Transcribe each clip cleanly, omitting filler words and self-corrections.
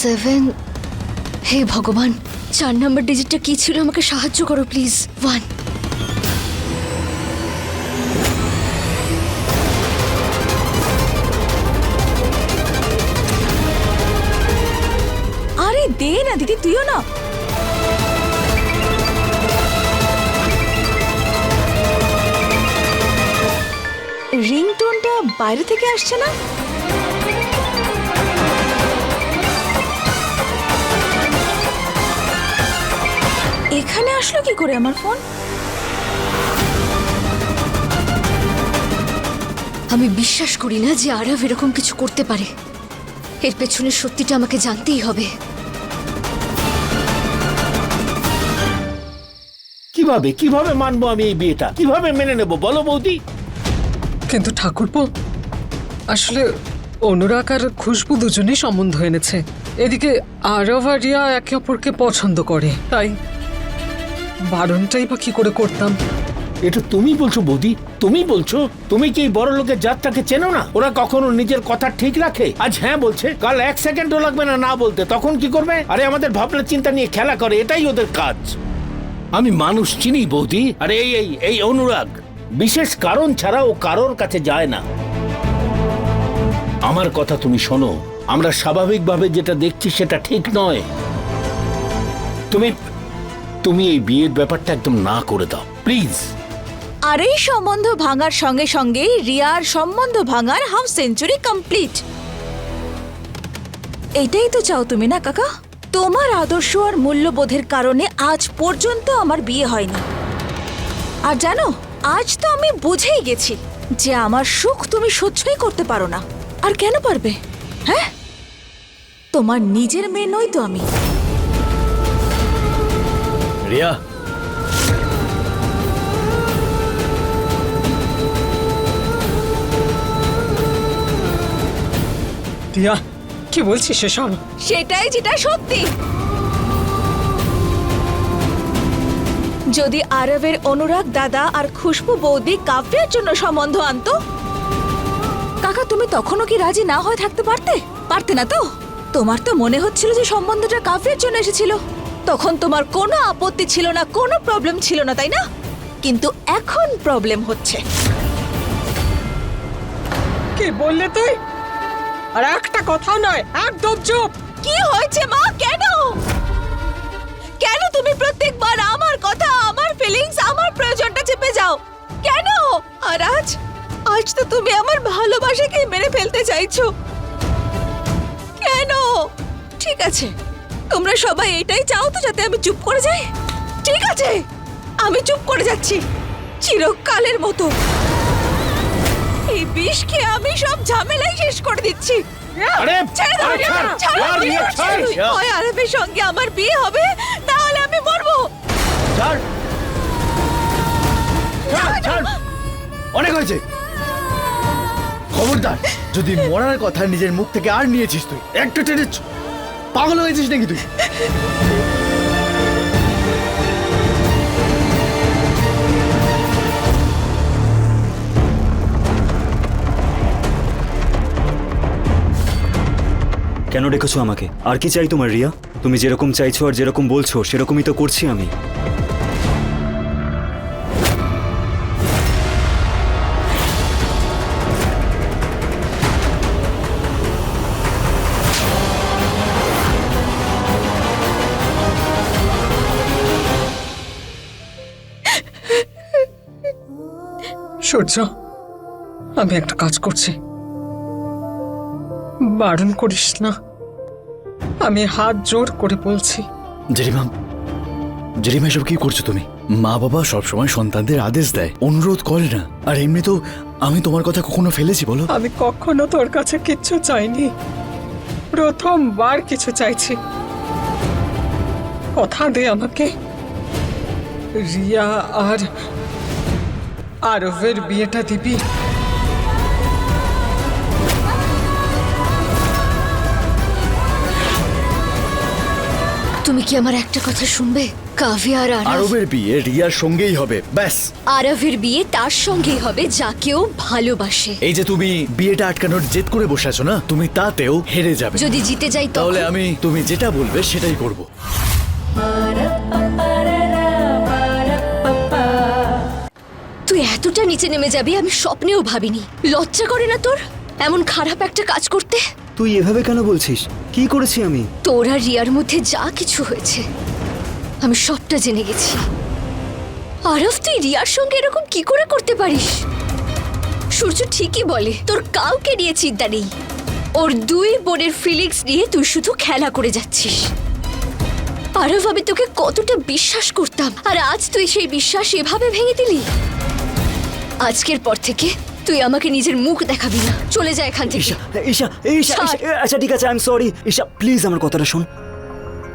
7। হে ভগবান, 4 নম্বর ডিজিটটা কি ছিল? আমাকে সাহায্য করো প্লিজ। 1। আরে দে না দিদি, তুইও না। রিংটোনটা বাইরে থেকে আসছে না? এখানে আসলো কি করে আমার ফোন? আমি বিশ্বাস করি না যে আরব এরকম কিছু করতে পারে। এর পেছনের সত্যিটা আমাকে জানতেই হবে। কিভাবে কিভাবে মানবো আমি এই বিয়েটা? কিভাবে মেনে নেব বলো বৌদি? কিন্তু ঠাকুরপো, আসলে অনুরাগ আর খুশবু দুজনেই সম্বন্ধ এনেছে। এদিকে আরব আর রিয়া একে অপরকে পছন্দ করে, তাই বারণটাই বা কি করে করতাম। এটা তুমি বলছো বৌদি? তুমি বলছো? তুমি কি এই বড় লোকের জাতটাকে চেনো না? ওরা কখনো নিজের কথা ঠিক রাখে? আজ হ্যাঁ বলছে, কাল 1 সেকেন্ডও লাগবে না না বলতে, তখন কি করবে? আরে আমাদের ভাবনা চিন্তা নিয়ে খেলা করে, এটাই ওদের কাজ। আমি মানুষ চিনি বৌদি। আরে এই এই এই অনুরাগ বিশেষ কারণ ছাড়া ও কারোর কাছে যায় না। আমার কথা তুমি শোনো, আমরা স্বাভাবিকভাবে যেটা দেখছি সেটা ঠিক নয়। তুমি তুমি এই বিয়ের ব্যাপারটা একদম না করে দাও প্লিজ। আর এই সম্বন্ধ ভাঙার সঙ্গে সঙ্গে রিয়ার সম্বন্ধ ভাঙার হাফ সেঞ্চুরি কমপ্লিট। এটাই তো চাও তুমি না কাকা? তোমার আদর্শ আর মূল্যবোধের কারণে আজ পর্যন্ত আমার বিয়ে হয়নি। আর জানো, আজ তো আমি বুঝেই গেছি যে আমার সুখ তুমি সহ্যই করতে পারো না। আর কেন পারবে? হ্যাঁ, তোমার নিজের মেয়ে নই তো আমি। রিয়া, রিয়া, কি বলছিস সেসব? সেটাই যেটা সত্যি। যদি আরবের অনুরাগ দাদা আর খুশবু বৌদি কাব্যের জন্য সম্বন্ধ আনতো, কাকা তুমি তখনও কি রাজি না হয়ে থাকতে পারতে? পারতে না তো? তোমার তো মনে হচ্ছিল যে সম্বন্ধটা কাব্যের জন্য এসেছিল, তখন তোমার কোনো আপত্তি ছিল না, কোনো প্রবলেম ছিল না, তাই না? কিন্তু এখন প্রবলেম হচ্ছে। কি বললে তুই? আর একটা কথাও নয়, একদম চুপ। কি হয়েছে মা? কেন কেন তুমি প্রত্যেকবার আমার কথা, আমার ফিলিংস, আমার প্রয়োজনটা চেপে যাও কেন? আর আজ আজ তো তুমি আমার ভালোবাসাকে মেরে ফেলতে চাইছো কেন? ঠিক আছে, তোমরা সবাই এটাই চাও তো যাতে আমি চুপ করে যাই। ঠিক আছে, আমি চুপ করে যাচ্ছি চিরকালের মতো। এই বিষ খেয়ে আমি সব ঝামেলাই শেষ করে দিচ্ছি। আরে ছেড়ে দাও, আরে ছাড়, ছাড়ো, ছাড়, কি রিয়া, করছো ছাড়। তুমি? হয় আরবের সঙ্গে আমার বিয়ে হবে, তাহলে আমি মরবো। ছাড়, ছাড়, ছাড়। অনেক হয়েছে। খবরদার, যদি মরার কথা নিজের মুখ থেকে আর নিয়েছিস তুই, একটু টেনে পাগল হয়েছিস নাকি তুই? কেন ডেকেছো আমাকে? আর কি চাই তোমার রিয়া? তুমি যেরকম চাইছো আর যেরকম বলছো সেরকমই তো করছি আমি। সূর্য, আমি একটা কাজ করছি, বারণ করিস না। আমি হাত জোর করে বলছি। জেরিমা, জেরিমা এসব কি করছো তুমি? মা বাবা সবসময় সন্তানদের আদেশ দেয়, অনুরোধ করে না। আর এমনি তো আমি তোমার কথা কখনো ফেলেছি বলো? আমি কখনো তোর কাছে কিচ্ছু চাইনি, প্রথমবার কিছু চাইছি। কথা দে আমাকে, রিয়া আর আরবের বিয়েটা দিবি। তুমি কি আমার একটা কথা শুনবে? কাভিয়া আর আরব। আরবের বিয়ে রিয়ার সঙ্গেই হবে ব্যাস। আরবের বিয়ে তার সঙ্গেই হবে যাকেও ভালোবাসে। এই যে তুমি বিয়েটা আটকানোর জেদ করে বসে আছো না, তুমি তাতেও হেরে যাবে। যদি জিতে যাই তাহলে তখন আমি তুমি যেটা বলবে সেটাই করব। তুই এতটা নিচে নেমে যাবি আমি স্বপ্নেও ভাবিনি। লজ্জা করে না তোর এমন খারাপ একটা কাজ করতে? তুই এভাবে কেন বলছিস? কি করেছি আমি? তোর আর রিয়ার মধ্যে যা কিছু হয়েছে আমি সবটা জেনে গেছি। আরব, তুই রিয়ার সঙ্গে এরকম কি করে করতে পারিস? সূর্য ঠিকই বলে, তোর কাউকে নিয়ে চিন্তা নেই। ওর দুই বোনের ফিলিংস নিয়ে তুই শুধু খেলা করে যাচ্ছিস। আরব, আমি তোকে কতটা বিশ্বাস করতাম, আর আজ তুই সেই বিশ্বাস এভাবে ভেঙে দিলি। আজকের পর থেকে তুই আমাকে নিজের মুখ দেখাবি না। চলে যা এখান থেকে। ঈশা ঈশা ঈশা ছাড়। ঈশা, আচ্ছা ঠিক আছে, I am sorry. Isha please আমার কথাটা শোন।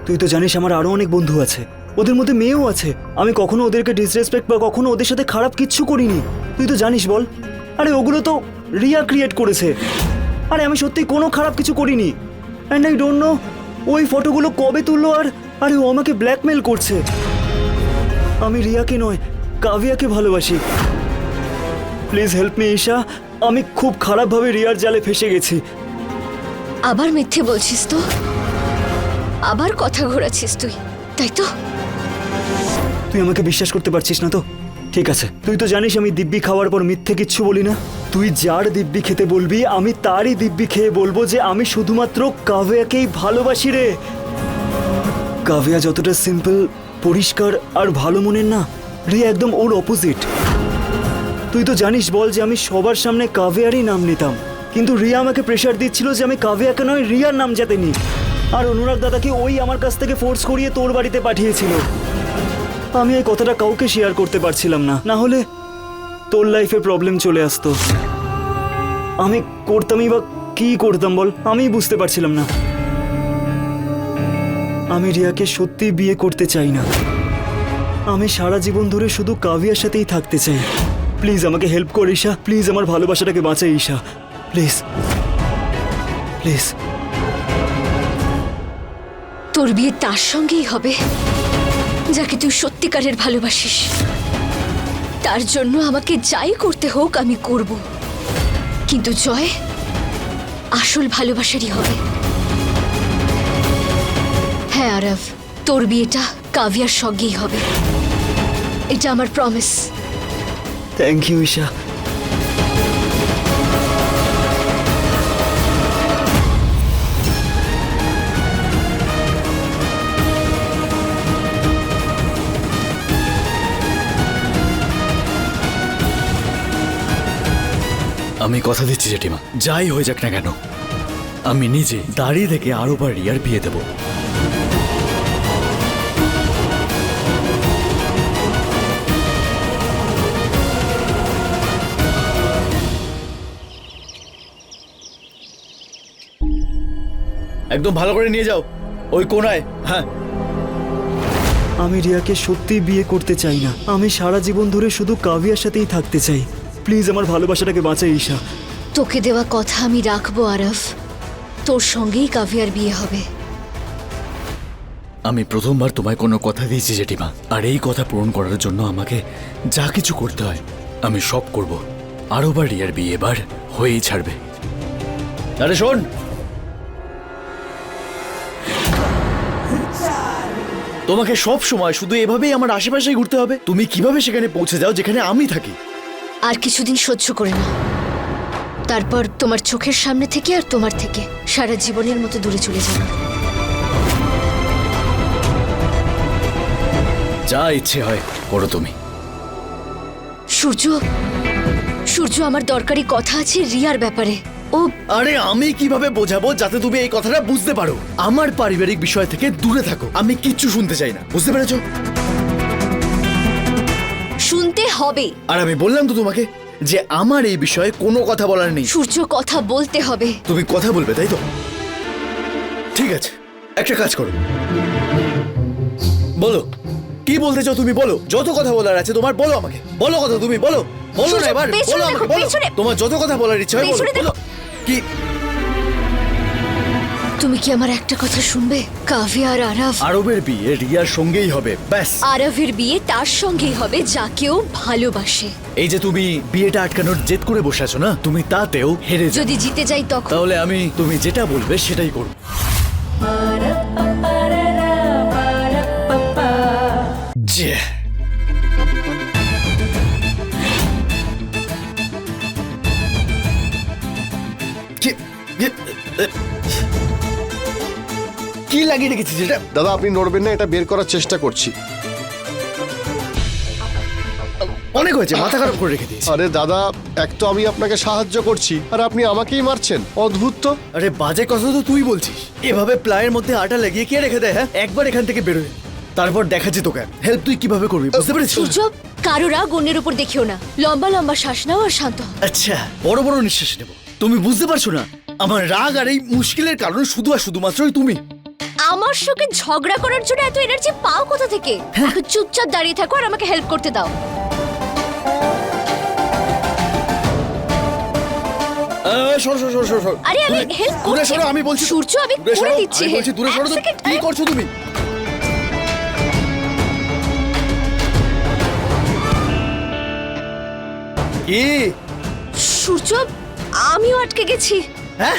তুই তো জানিস আমার আরো অনেক বন্ধু আছে, ওদের মধ্যে মেয়েও আছে। আমি কখনো ওদেরকে ডিসরেসপেক্ট বা কখনো ওদের সাথে খারাপ কিচ্ছু করিনি। তুই তো জানিস বল। আরে ওগুলো তো রিয়া ক্রিয়েট করেছে। আরে আমি সত্যি কোনো খারাপ কিছু করিনি। অ্যান্ড আই ডোন্ট নো ওই ফটোগুলো কবে তুললো। আর আরে ও আমাকে ব্ল্যাকমেল করছে। আমি রিয়াকে নয় কাভিয়াকে ভালোবাসি। প্লিজ হেল্প মি ঈশা, আমি খুব খারাপভাবে রিয়ার জালে ফেসে গেছি। আবার মিথ্যে বলছিস তো? আবার কথা ঘোরাচ্ছিস তুই, তাই তো? তুই আমাকে বিশ্বাস করতে পারছিস না তো? ঠিক আছে, তুই তো জানিস আমি দিব্যি খাওয়ার পর মিথ্যে কিচ্ছু বলি না। তুই যার দিব্যি খেতে বলবি আমি তারই দিব্যি খেয়ে বলবো যে আমি শুধুমাত্র কাভিয়াকেই ভালোবাসি রে। কাভিয়া যতটা সিম্পল, পরিষ্কার আর ভালো মনের না, রিয়া একদম ওর অপোজিট। তুই তো জানিস বল যে আমি সবার সামনে কাভিয়ারই নাম নিতাম, কিন্তু রিয়া আমাকে প্রেশার দিচ্ছিল যে আমি কাভিয়াকে নয় রিয়ার নাম যাতে নিই। আর অনুরাগ দাদাকে ওই আমার কাছ থেকে ফোর্স করিয়ে তোর বাড়িতে পাঠিয়েছিল। আমি এই কথাটা কাউকে শেয়ার করতে পারছিলাম না, না হলে তোর লাইফে প্রবলেম চলে আসতো। আমি করতামই বা কি করতাম বল, আমি বুঝতে পারছিলাম না। আমি রিয়াকে সত্যি বিয়ে করতে চাই না। আমি সারা জীবন ধরে শুধু কাভিয়ার সাথেই থাকতে চাই। প্লিজ আমাকে হেল্প কর ঈশা, প্লিজ আমার ভালোবাসাটাকে বাঁচাই ঈশা, প্লিজ প্লিজ। তোর বিয়ে তার সঙ্গেই হবে যাকে তুই সত্যিকারের ভালোবাসিস। তার জন্য আমাকে যাই করতে হোক আমি করব, কিন্তু জয় আসল ভালোবাসারই হবে। হ্যাঁ আরব, তোর বিয়েটা কাভিয়ার সঙ্গেই হবে, এটা আমার প্রমিস। Thank you Isha. আমি কথা দিচ্ছি জেঠিমা, যাই হয়ে যাক না কেন আমি নিজে দাঁড়িয়ে থেকে আরো বার রিয়ার বিয়ে দেবো। একদম ভালো করে নিয়ে যাও ওই কোনায়। হ্যাঁ, আমি রিয়াকে সত্যি বিয়ে করতে চাই না। আমি সারা জীবন ধরে শুধু কাভিয়ার সাথেই থাকতে চাই। প্লিজ আমার ভালোবাসাটাকে বাঁচাই ঈশা। তোকে দেওয়া কথা আমি রাখবো আরব, তোর সঙ্গেই কাভিয়ার বিয়ে হবে। আমি প্রথমবার তোমায় কোনো কথা দিয়েছি জেঠিমা, আর এই কথা পূরণ করার জন্য আমাকে যা কিছু করতে হয় আমি সব করব। আরো বার রিয়ার বিয়ে এবার হয়েই ছাড়বে। আরে শোন, তোমাকে সব সময় শুধু এভাবেই আমার আশেপাশেই ঘুরতে হবে? তুমি কিভাবে সেখানে পৌঁছে যাও যেখানে আমি থাকি? আর কিছুদিন সহ্য করে না, তারপর তোমার চোখের সামনে থেকে আর তোমার থেকে সারা জীবনের মতো দূরে চলে যাবে। যা ইচ্ছে হয় করো তুমি। সূর্য, সূর্য, আমার দরকারি কথা আছে রিয়ার ব্যাপারে। ও আরে আমি কিভাবে বোঝাবো যাতে তুমি এই কথাটা বুঝতে পারো? আমার পারিবারিক বিষয় থেকে দূরে থাকো, আমি কিচ্ছু শুনতে চাই না, বুঝতে পেরেছো? শুনতে হবে। আর আমি বললাম তো তোমাকে যে আমার এই বিষয়ে কোনো কথা বলার নেই। সূর্য, কথা বলতে হবে। তুমি কথা বলবে তাই তো? ঠিক আছে, একটা কাজ করো, বলো কি বলতে চাও তুমি, বলো। যত কথা বলার আছে তোমার বলো আমাকে, বলো কথা, তুমি বলো, বলো না এবার, পেছনে বলো দেখো, আমাকে, বলো পেছনে। তোমার যত কথা বলার ইচ্ছা হয় বলো, পেছনে দেখো। বলো। কি তুমি কি আমার একটা কথা শুনবে? কাভিয়া আর আরাভ, আরবের বিয়ে রিয়ার সঙ্গেই হবে ব্যাস। আরাভের বিয়ে তার সঙ্গেই হবে যাকেও ভালোবাসে। এই যে তুমি বিয়েটা আটকানোর জেদ করে বসে আছো না, তুমি তাতেও হেরে যাও। যদি জিতে যাই তখন তাহলে আমি তুমি যেটা বলবে সেটাই করব। যে কি লাগিয়ে রেখেছিস এটা? দাদা আপনি নড়বেন না, এটা বের করার চেষ্টা করছি। অনেক হয়েছে, মাথা খারাপ করে রেখে দিয়েছি। আরে দাদা, এক তো আমি আপনাকে সাহায্য করছি আর আপনি আমাকেই মারছেন, অদ্ভুত তো। আরে বাজে কথা তো তুই বলছিস। এভাবে প্লায়ের মধ্যে আটা লাগিয়ে কে রেখে দেয়? হ্যাঁ, একবার এখান থেকে বেরোয়, তারপর দেখাচ্ছি তোকে হেল্প তুই কিভাবে করবি, বুঝতে পেরেছিস? সূর্য, কারো রাগ অন্যের উপর দেখিও না। লম্বা লম্বা শ্বাস নাও আর শান্ত হও। আচ্ছা, বড় বড় নিঃশ্বাস নেব। তুমি বুঝতে পারছো না আমার রাগ আর এই মুশকিলের কারণ শুধু আর শুধুমাত্রই তুমি। আমার সঙ্গে ঝগড়া করার জন্য এত এনার্জি পাও কোথা থেকে? এখন চুপচাপ দাঁড়িয়ে থাকো আর আমাকে হেল্প করতে দাও। সর সর সর সর সর। আরে আমি হেল্প দূরে করছি। সরো, আমি বলছি। সূর্য, আমি দূরে করে সরো, দিচ্ছি। আমি বলছি দূরে সরো তো। এক সেকেন্ড, কি করছো তুমি? কি? সূর্য, আমিও আটকে গেছি। হ্যাঁ,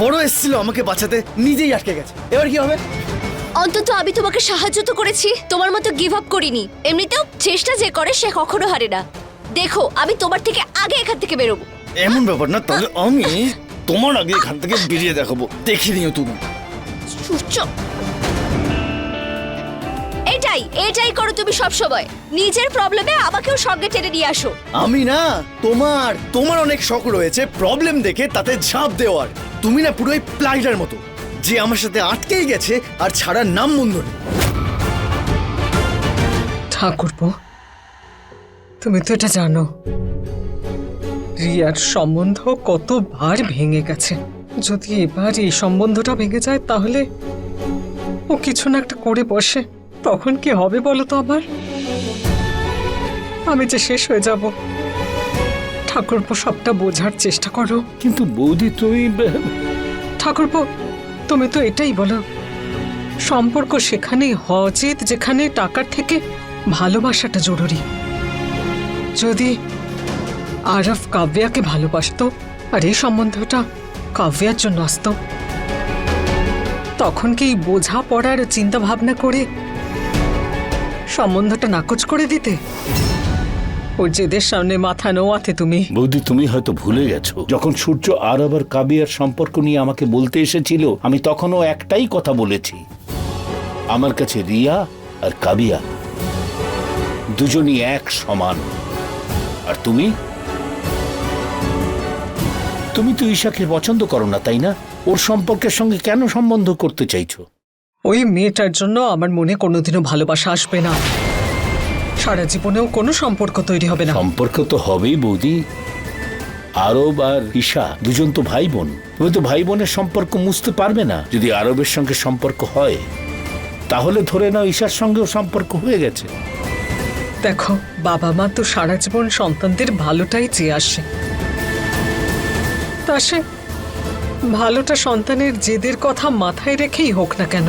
বড় এসেছিল আমাকে বাঁচাতে, নিজেই আটকে গেছে। এবার কি হবে? অন্তত আমি তোমাকে সাহায্য তো করেছি, তোমার মতো গিভ আপ করিনি। এমনিতেও চেষ্টা যে করে সে কখনো হারে না। দেখো, আমি তোমার থেকে আগে এখান থেকে বেরোবো। এমন ব্যাপার না, তাহলে আমি তোমার আগে এখান থেকে বেরিয়ে দেখাবো, দেখে নিও তুমি। সূর্য, এটাই এটাই করো তুমি সব সময়। নিজের প্রবলেমে আমাকেও সঙ্গে টেনে নিয়ে আসো। আমি না, তোমার অনেক শখ রয়েছে প্রবলেম দেখে তাতে ঝাঁপ দেওয়ার। তুমি না পুরোই প্লাইডার মতো, যে আমার সাথে আটকেই গেছে আর ছাড়ার নাম বন্ধ নেই। ঠাকুরপো, তুমি তো এটা জানো রিয়ার সম্বন্ধ কতবার ভেঙে গেছে। যদি এবার এই সম্বন্ধটা ভেঙে যায় তাহলে ও কিছু না একটা করে বসে, তখন কি হবে বলো তো? আবার আমি যে শেষ হয়ে যাব। ঠাকুরপো, সবটা বোঝার চেষ্টা করো। কিন্তু বৌদি তুমি ঠাকুরপো, তুমি তো এটাই বলো, সম্পর্ক সেখানেই হওয়া উচিত যেখানে টাকার থেকে ভালোবাসাটা জরুরি। যদি আরফ কাব্যাকে ভালোবাসতো আর এই সম্বন্ধটা কাব্যার জন্য আসতো, তখন কি বোঝা পড়ার চিন্তা ভাবনা করে সম্বন্ধটা নাকচ করে দিতে? ওর জেদের সামনে মাথা নোয়াতে তুমি। বৌদি তুমি হয়তো ভুলে গেছো, যখন সূর্য আর আবার কাবিয়ার সম্পর্ক নিয়ে আমাকে বলতে এসেছিল, আমি তখনও একটাই কথা বলেছি, আমার কাছে রিয়া আর কাবিয়া দুজনই এক সমান। আর তুমি তুমি তো ঈশাকে পছন্দ করো না, তাই না? ওর সম্পর্কের সঙ্গে কেন সম্বন্ধ করতে চাইছো? ওই মেয়েটার জন্য আমার মনে কোনোদিনও ভালোবাসা আসবে না, সারা জীবনেও কোনো সম্পর্ক তৈরি হবে না। সম্পর্ক তো হবেই বৌদি। আরব আর ঈশা দুজন তো ভাই বোন। তুমি তো ভাই বোনের সম্পর্ক মুছতে পারবে না। যদি আরবের সঙ্গে সম্পর্ক হয়, তাহলে ধরে নাও ঈশার সঙ্গেও সম্পর্ক হয়ে গেছে। দেখো, বাবা মা তো সারা জীবন সন্তানদের ভালোটাই চেয়ে আসে। তা সে ভালোটা সন্তানের জেদের কথা মাথায় রেখেই হোক না কেন,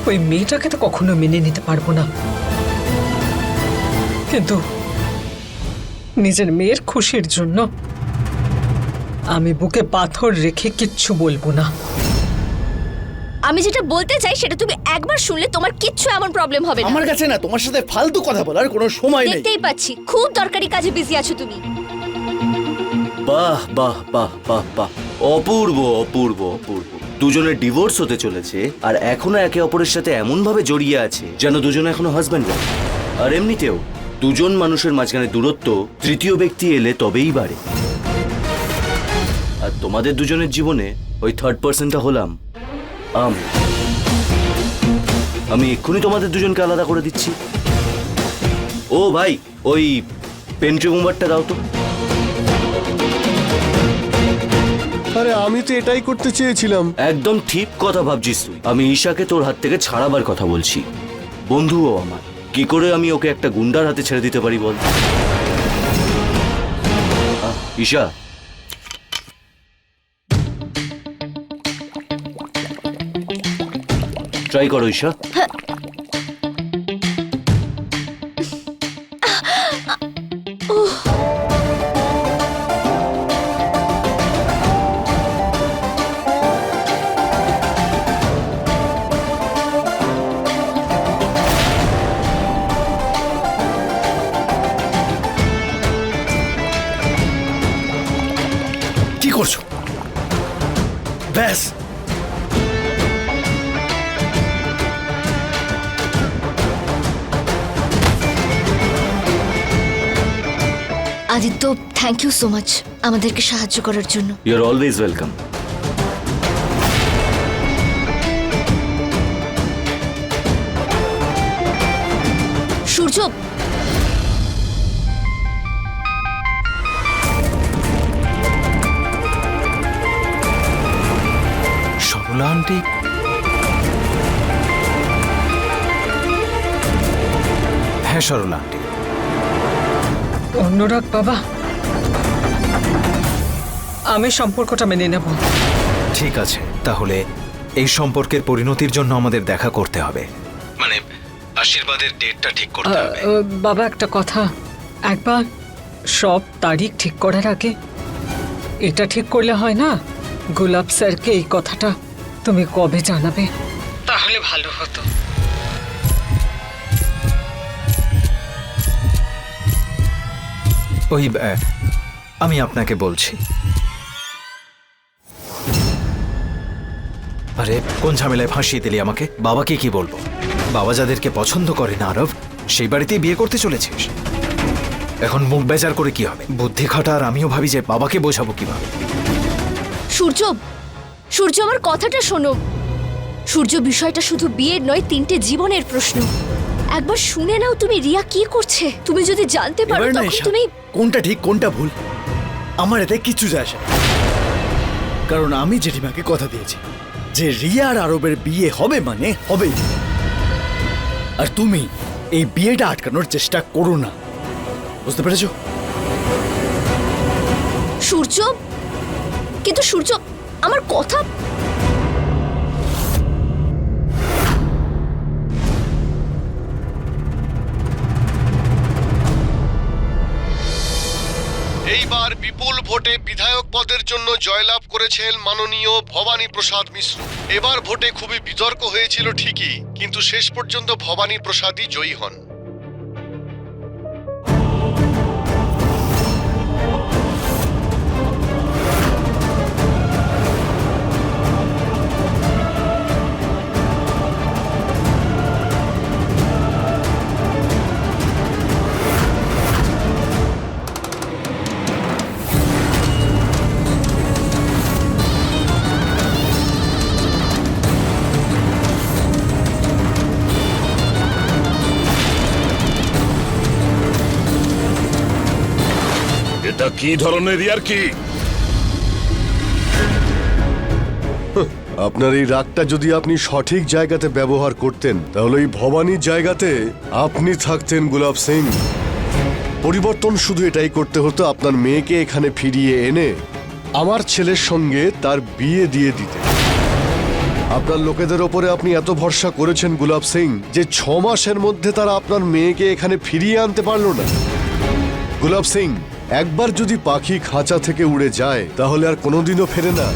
ওই মেয়েটাকে তো কখনো মেনে নিতে পারবো না। কিন্তু নিজের মেয়ের খুশির জন্য আমি বুকে পাথর রেখে কিচ্ছু বলবো না। আমি যেটা বলতে চাই সেটা তুমি একবার শুনলে তোমার কিচ্ছু এমন প্রবলেম হবে না। আমার কাছে না তোমার সাথে ফালতু কথা বলার কোনো সময় নেই। দেখতেই পাচ্ছি খুব দরকারি কাজে বিজি আছো তুমি। বাহ বাহ বাহ বাহ বাহ, অপূর্ব অপূর্ব অপূর্ব। দুজনের ডিভোর্স হতে চলেছে আর এখনো একে অপরের সাথে এমন ভাবে জড়িয়ে আছে যেন দুজনে এখনো হাজব্যান্ড ওয়াইফ। আর এমনিতেও দুজন মানুষের মাঝখানে দূরত্ব তৃতীয় ব্যক্তি এলে তবেই বাড়ে। আর তোমাদের দুজনের জীবনে ওই থার্ড পার্সনটা হলাম আমি এক্ষুনি তোমাদের দুজনকে আলাদা করে দিচ্ছি। ও ভাই, ওই পেন্ট্রি বোমারটা দাও তো। আরে আমি তো এটাই করতে চেয়েছিলাম। একদম ঠিক কথা ভাবছিস তুই। আমি ঈশাকে তোর হাত থেকে ছাড়াবার কথা বলছি। বন্ধুও আমার, কি করে আমি ওকে একটা গুন্ডার হাতে ছেড়ে দিতে পারি বল? ঈশা, ট্রাই করো ঈশা। কি করছো? ব্যাস, Aditya, thank you so much আমাদেরকে সাহায্য করার জন্য। You are always welcome. Surya, Sarala aunty. হ্যাঁ সরলা আন্টি। অনুরাগ বাবা, আমি সম্পর্কটা মেনে নেব। ঠিক আছে, তাহলে এই সম্পর্কের পরিণতির জন্য আমাদের দেখা করতে হবে, মানে আশীর্বাদের ডেটটা ঠিক করতে হবে। বাবা একটা কথা, একবার সব তারিখ ঠিক করার আগে এটা ঠিক করলে হয় না, গোলাপ স্যারকে এই কথাটা তুমি কবে জানাবে? তাহলে ভালো হতো। ওই আমি আপনাকে বলছি। আরে কোন ঝামেলায় ফাঁসিয়ে দিলি আমাকে? বাবাকে কি বলবো? বাবা যাদেরকে পছন্দ করে না আরব, সেই বাড়িতেই বিয়ে করতে চলেছিস। এখন মুখ বেজার করে কি হবে? বুদ্ধি খাটা। আর আমিও ভাবি যে বাবাকে বোঝাবো কিভাবে। সূর্য, সূর্য আমার কথাটা শোনো। সূর্য, বিষয়টা শুধু বিয়ের নয়, 3টে জীবনের প্রশ্ন। একবার শুনে নাও তুমি রিয়া কি করছে। তুমি যদি জানতে পারো এবার না তখন ঈশা, তুমি কোনটা ঠিক কোনটা ভুল আমার এতে কিচ্ছু যায় আসে না। কারণ আমি জেঠিমাকে কথা দিয়েছি যে রিয়া আর আরবের বিয়ে হবে মানে হবেই। আর তুমি এই বিয়েটা আটকানোর চেষ্টা করো না, বুঝতে পেরেছো? সূর্য, কিন্তু সূর্য আমার কথা এইবার বিপুল ভোটে বিধায়ক পদের জন্য জয়লাভ করেছেন মাননীয় ভবানী প্রসাদ মিশ্র। এবার ভোটে খুবই বিতর্ক হয়েছিল ঠিকই, কিন্তু শেষ পর্যন্ত ভবানী প্রসাদই জয়ী হন। এটা কি ধরনের ইয়ার্কি? আপনার এই রাগটা যদি আপনি সঠিক জায়গাতে ব্যবহার করতেন, তাহলে এই ভবানীর জায়গাতে আপনি থাকতেন গুলাব সিং। পরিবর্তন শুধু এটাই করতে হতো, আপনার মেয়েকে এখানে ফিরিয়ে এনে আমার ছেলের সঙ্গে তার বিয়ে দিয়ে দিতে। আপনার লোকেদের ওপরে আপনি এত ভরসা করেছেন গুলাব সিং যে 6 মাসের মধ্যে তারা আপনার মেয়েকে এখানে ফিরিয়ে আনতে পারল না। গুলাব সিং, একবার যদি পাখি খাঁচা থেকে উড়ে যায় তাহলে আর কোনোদিনও ফেরে না।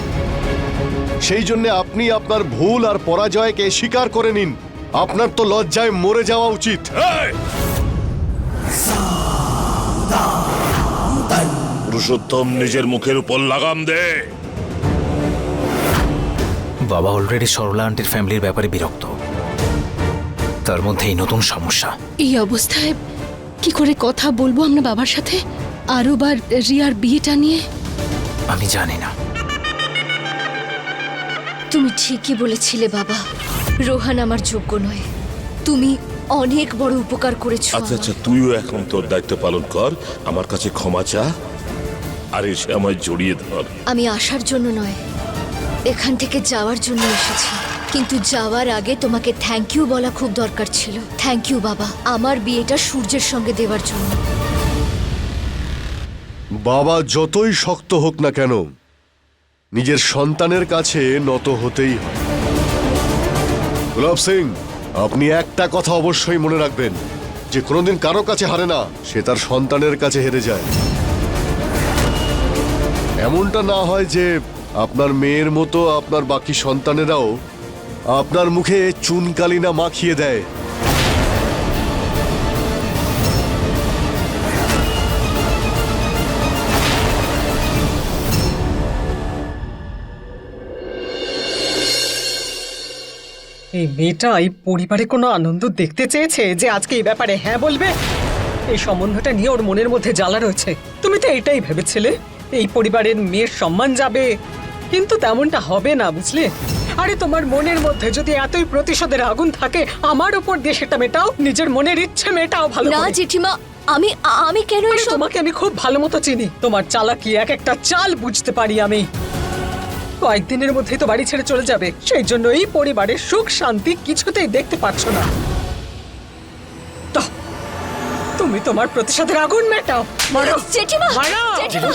সেই জন্য আপনি আপনার ভুল আর পরাজয়কে স্বীকার করে নিন। আপনার তো লজ্জায় মরে যাওয়া উচিত। পুরুষোত্তম, নিজের মুখের উপর লাগাম দে। বাবা অলরেডি সরলা আন্টির ফ্যামিলির ব্যাপারে বিরক্ত, তার মধ্যে এই নতুন সমস্যা। এই অবস্থায় কি করে কথা বলবো আমরা বাবার সাথে আরও বার রিয়ার বিয়েটা নিয়ে? আমি জানি না। তুমি ঠিকই বলেছিলে বাবা, রোহান আমার যোগ্য নয়। তুমি অনেক বড় উপকার করেছো। আচ্ছা আচ্ছা, তুইও এখন তোর দায়িত্ব পালন কর, আমার কাছে ক্ষমা চা আর এসে আমায় জড়িয়ে ধর। আমি আসার জন্য নয়, এখান থেকে যাওয়ার জন্য এসেছি। কিন্তু যাওয়ার আগে তোমাকে থ্যাংক ইউ বলা খুব দরকার ছিল। থ্যাংক ইউ বাবা, আমার বিয়েটা সূর্যের সঙ্গে দেওয়ার জন্য। বাবা যতই শক্ত হোক না কেন, নিজের সন্তানের কাছে নত হতেই হয়। গোলাপ সিং, আপনি একটা কথা অবশ্যই মনে রাখবেন, যে কোনোদিন কারো কাছে হারে না সে তার সন্তানের কাছে হেরে যায়। এমনটা না হয় যে আপনার মেয়ের মতো আপনার বাকি সন্তানেরাও আপনার মুখে চুনকালি না মাখিয়ে দেয়। এই মেয়েটা এই পরিবারে কোনো আনন্দ দেখতে চেয়েছে যে আজকে এই ব্যাপারে হ্যাঁ বলবে? এই সম্বন্ধটা নিয়ে ওর মনের মধ্যে জ্বালা রয়েছে। তুমি তো এটাই ভেবেছিলে এই পরিবারের মেয়ের সম্মান যাবে, কিন্তু তেমনটা হবে না, বুঝলে? আরে তোমার মনের মধ্যে যদি এতই প্রতিশোধের আগুন থাকে, আমার উপর দিয়ে সেটা মেটাও, নিজের মনের ইচ্ছে মেটাও ভালো না করে। জেঠিমা, আমি কেন আরে এসব? তোমাকে আমি খুব ভালো মতো চিনি, তোমার চালাকি এক একটা চাল বুঝতে পারি আমি। কয়েকদিনের মধ্যেই তো বাড়ি ছেড়ে চলে যাবে, সেই জন্য এই পরিবারের সুখ শান্তি কিছুতেই দেখতে পাচ্ছ না। তো তুমি তোমার প্রতিশোধের আগুন মেটাও, মারো জেঠিমা, মারো। জেঠিমা,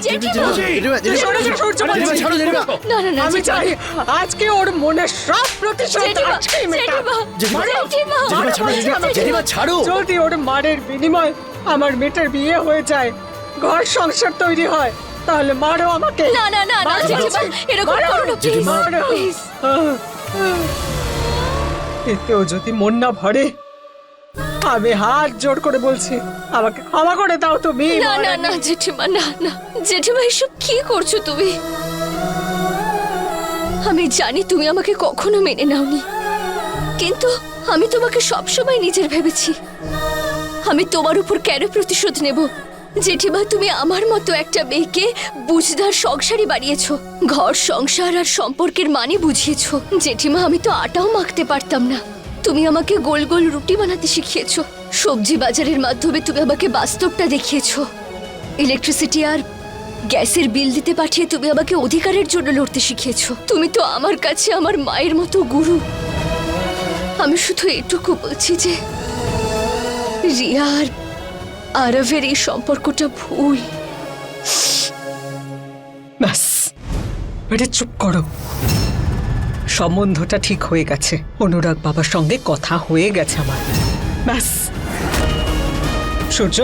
জেঠিমা। সরে যা, সূর্য বলছি। না না না আমি জেঠিমা। চাই আজকে ওর মনের সব প্রতিশোধ জেঠিমা, আজকেই মেটাও। জেঠিমা, জেঠিমা, জেঠিমা ছাড়ো। যদি ওর মারের বিনিময় আমার মেয়েটার বিয়ে হয়ে যায়, ঘর সংসার তৈরি হয়, তাহলে মারো আমাকে। না না না না মারো। জেঠিমা, এরকম মারো। করো না প্লিজ মারো। প্লিজ। এতেও যদি মন না ভরে, আমি হাত জোড় করে বলছি, আমাকে ক্ষমা করে দাও তুমি। না না না জেঠিমা, না না জেঠিমা, এসব কি করছো তুমি? আমি জানি তুমি আমাকে কখনো মেনে নাওনি, কিন্তু আমি তোমাকে সবসময় নিজের ভেবেছি। আমি তোমার উপর কেন প্রতিশোধ নেব? জেঠিমা, তুমি আমার মতো একটা মেয়েকে বুঝদার সংসারী বানিয়েছো, ঘর সংসার আর সম্পর্কের মানে বুঝিয়েছো। জেঠিমা, আমি তো আটাও মাখতে পারতাম না, তুমি আমাকে গোল গোল রুটি বানাতে শিখিয়েছো। সবজি বাজারের মাধ্যমে তুমি আমাকে বাস্তবটা দেখিয়েছো। ইলেকট্রিসিটি আর গ্যাসের বিল দিতে পাঠিয়ে তুমি আমাকে অধিকারের জন্য লড়তে শিখিয়েছো। তুমি তো আমার কাছে আমার মায়ের মতো গুরু। আমি শুধু এটুকু বলছি যে রিয়া আর আরবের এই সম্পর্কটা ভুল। ব্যাস, এবারে চুপ করো। সম্বন্ধটা ঠিক হয়ে গেছে, অনুরাগ বাবার সঙ্গে কথা হয়ে গেছে আমার। ব্যাস, সূর্য,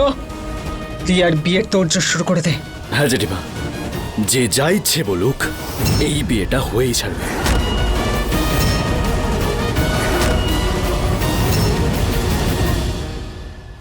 রিয়ার বিয়ের তোড়জোড় শুরু করে দে। হ্যাঁ জেঠিমা, যে যা ইচ্ছে বলুক, এই বিয়েটা হয়েই ছাড়বে।